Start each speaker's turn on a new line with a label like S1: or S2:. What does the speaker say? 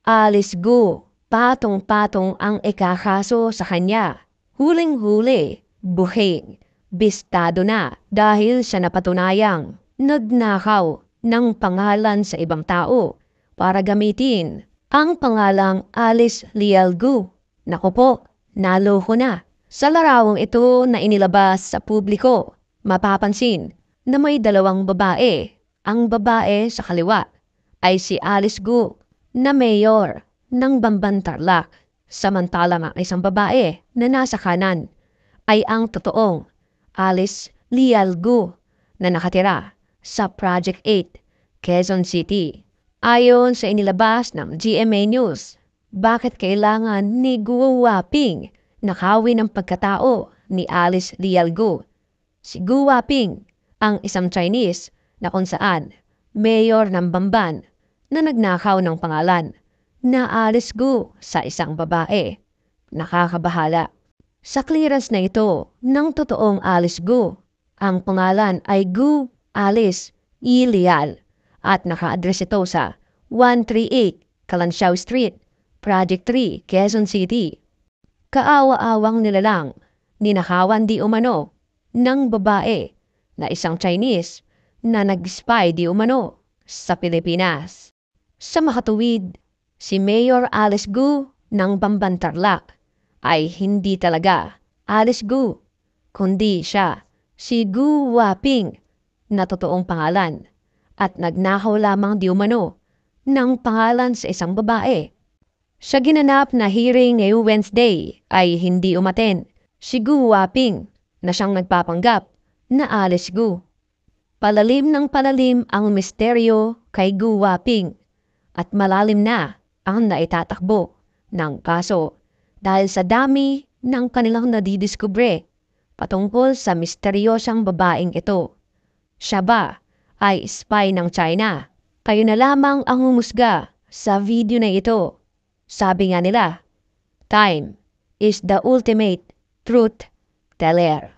S1: Alice Gu, patong-patong ang ikakaso sa kanya. Huling-huli, buhing, bistado na dahil sa napatunayang nagnakaw ng pangalan sa ibang tao para gamitin ang pangalang Alice Lial Gu. Naku po, naloko na. Sa larawang ito na inilabas sa publiko, mapapansin na may dalawang babae. Ang babae sa kaliwa ay si Alice Gu na mayor ng Bamban Tarlac, samantalang ang isang babae na nasa kanan ay ang totoong Alice Lial Gu na nakatira sa Project 8, Quezon City. Ayon sa inilabas ng GMA News, bakit kailangan ni Gu Waping nakawin ang pagkatao ni Alice Lial Gu? Si Gu Waping ang isang Chinese na kung saan mayor ng Bamban na nagnakaw ng pangalan na Alice Gu sa isang babae. Nakakabahala. Sa clearance na ito ng totoong Alice Gu, ang pangalan ay Gu Alice Ilial at naka-address ito sa 138 Kalansiaw Street, Project 3, Quezon City. Kaawa-awang nilalang ninakawan di umano ng babae na isang Chinese na nag-spy di umano sa Pilipinas. Sa makatuwid, si Mayor Alice Gu ng Bamban Tarlac ay hindi talaga Alice Gu, kundi siya si Gu Waping na totoong pangalan at nagnakaw lamang di umano ng pangalan sa isang babae. Sa ginanap na hearing ngayong Wednesday ay hindi umaten si Gu Waping na siyang nagpapanggap na Alice Gu. Palalim ng palalim ang misteryo kay Gu Waping at malalim na ang naitatakbo ng kaso dahil sa dami ng kanilang nadidiskubre patungkol sa misteryosang babaeng ito. Siya ba ay spy ng China? Kayo na lamang ang humusga sa video na ito. Sabi nga nila, time is the ultimate truth teller.